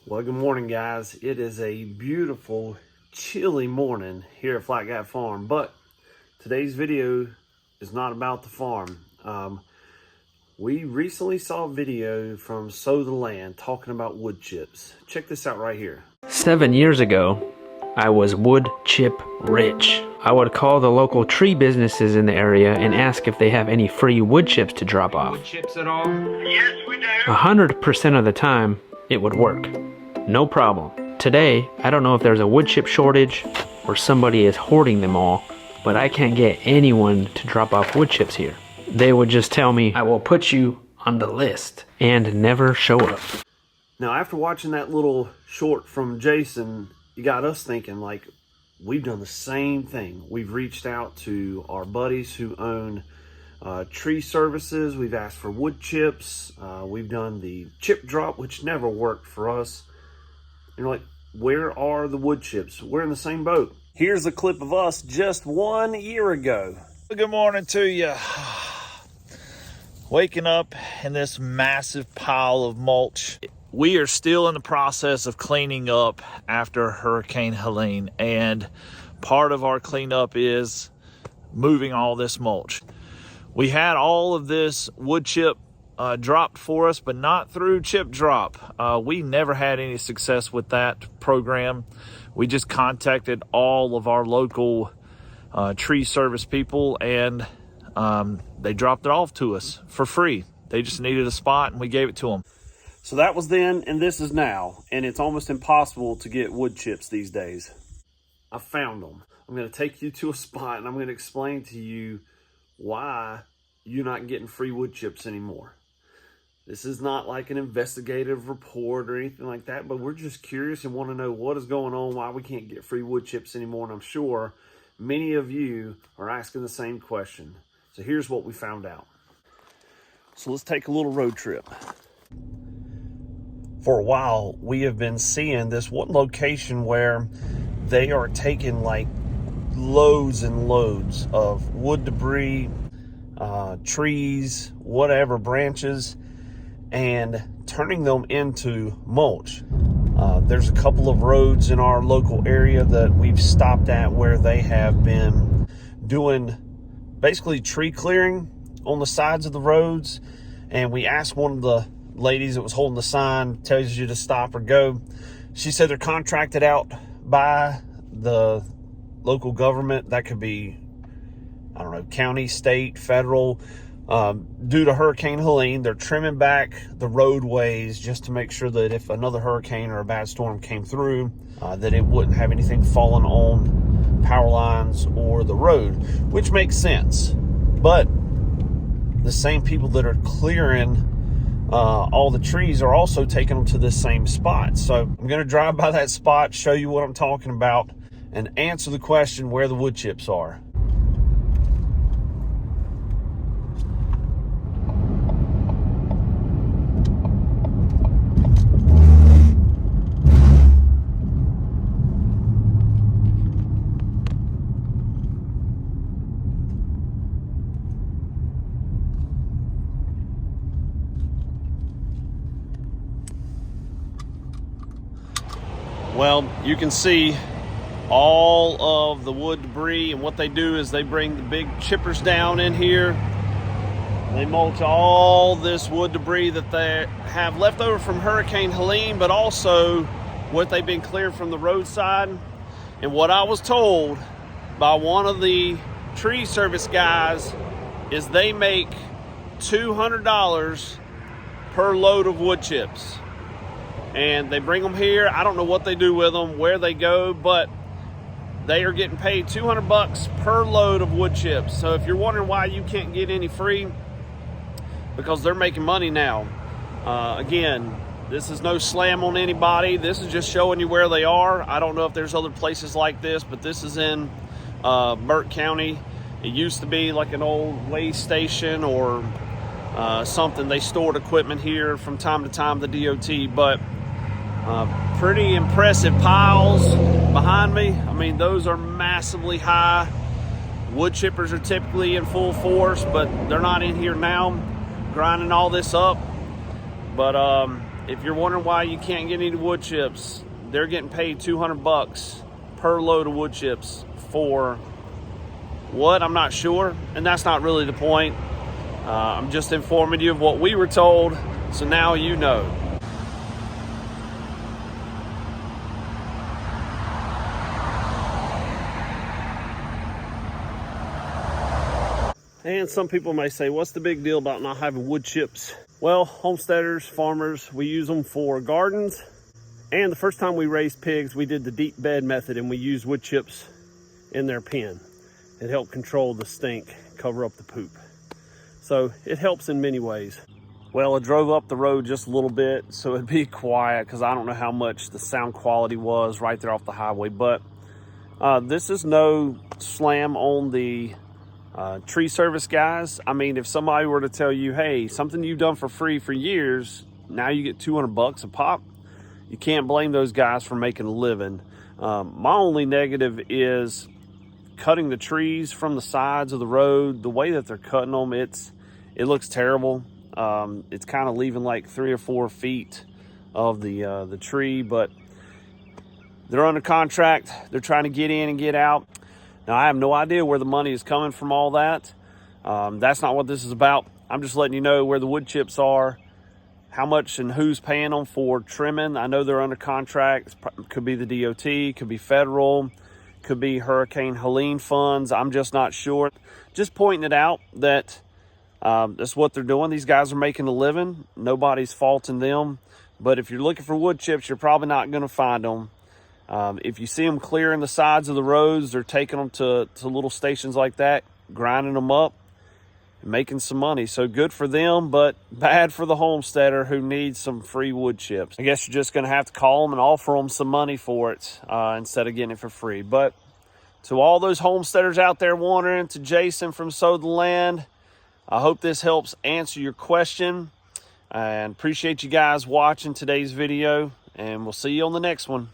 Well, good morning, guys. It is a beautiful, chilly morning here at Flat Guy Farm, but today's video is not about the farm. We recently saw a video from Sow the Land talking about wood chips. Check this out right here. 7 years ago, I was wood chip rich. I would call the local tree businesses in the area and ask if they have any free wood chips to drop off. Wood chips at all? Yes, we do. 100% of the time, it would work. No problem. Today, I don't know if there's a wood chip shortage or somebody is hoarding them all, but I can't get anyone to drop off wood chips here. They would just tell me, I will put you on the list, and never show up. Now, after watching that little short from Jason, you got us thinking, like, we've done the same thing. We've reached out to our buddies who own tree services. We've asked for wood chips. We've done the chip drop, which never worked for us. You're like, where are the wood chips? We're in the same boat. Here's a clip of us just 1 year ago. Good morning to you. Waking up in this massive pile of mulch. We are still in the process of cleaning up after Hurricane Helene, and part of our cleanup is moving all this mulch. We had all of this wood chip dropped for us, but not through chip drop. We never had any success with that program. We just contacted all of our local tree service people, and they dropped it off to us for free. They just needed a spot, and we gave it to them. So that was then, and this is now, and it's almost impossible to get wood chips these days. I found them. I'm going to take you to a spot, and I'm going to explain to you why you're not getting free wood chips anymore. This is not like an investigative report or anything like that, but we're just curious and want to know what is going on, why we can't get free wood chips anymore, and I'm sure many of you are asking the same question. So here's what we found out. So let's take a little road trip. For a while, we have been seeing this one location where they are taking like loads and loads of wood debris, trees, whatever, branches, and turning them into mulch. There's a couple of roads in our local area that we've stopped at where they have been doing basically tree clearing on the sides of the roads. And we asked one of the ladies that was holding the sign, tells you to stop or go. She said they're contracted out by the local government. That could be, I don't know, county, state, federal. Due to Hurricane Helene, they're trimming back the roadways just to make sure that if another hurricane or a bad storm came through, that it wouldn't have anything falling on power lines or the road, which makes sense. But the same people that are clearing all the trees are also taking them to this same spot. So I'm going to drive by that spot, show you what I'm talking about, and answer the question where the wood chips are. Well, you can see all of the wood debris, and what they do is they bring the big chippers down in here. They mulch all this wood debris that they have left over from Hurricane Helene, but also what they've been cleared from the roadside. And what I was told by one of the tree service guys is they make $200 per load of wood chips. And they bring them here. I don't know what they do with them, where they go, but they are getting paid $200 per load of wood chips. So if you're wondering why you can't get any free, because they're making money now. Again, this is no slam on anybody. This is just showing you where they are. I don't know if there's other places like this, but this is in Burke County. It used to be like an old way station or something. They stored equipment here from time to time, the DOT, but pretty impressive piles behind me. I mean, those are massively high. Wood chippers are typically in full force, but they're not in here now grinding all this up. But if you're wondering why you can't get any wood chips, they're getting paid $200 per load of wood chips for what? I'm not sure, and that's not really the point. I'm just informing you of what we were told, so now you know. And some people may say, what's the big deal about not having wood chips? Well, homesteaders, farmers, we use them for gardens. And the first time we raised pigs, we did the deep bed method and we used wood chips in their pen. It helped control the stink, cover up the poop. So it helps in many ways. Well, I drove up the road just a little bit, so it'd be quiet because I don't know how much the sound quality was right there off the highway. But this is no slam on the tree service guys. I mean, if somebody were to tell you, hey, something you've done for free for years, now you get $200 a pop, you can't blame those guys for making a living. My only negative is cutting the trees from the sides of the road. The way that they're cutting them, it looks terrible. It's kind of leaving like 3 or 4 feet of the tree, but they're under contract. They're trying to get in and get out. Now, I have no idea where the money is coming from all that. That's not what this is about. I'm just letting you know where the wood chips are, how much and who's paying them for trimming. I know they're under contract. It could be the DOT, could be federal, could be Hurricane Helene funds. I'm just not sure. Just pointing it out that that's what they're doing. These guys are making a living. Nobody's faulting them. But if you're looking for wood chips, you're probably not going to find them. If you see them clearing the sides of the roads, they're taking them to little stations like that, grinding them up, and making some money. So good for them, but bad for the homesteader who needs some free wood chips. I guess you're just going to have to call them and offer them some money for it instead of getting it for free. But to all those homesteaders out there wondering, to Jason from Sow the Land, I hope this helps answer your question. And appreciate you guys watching today's video, and we'll see you on the next one.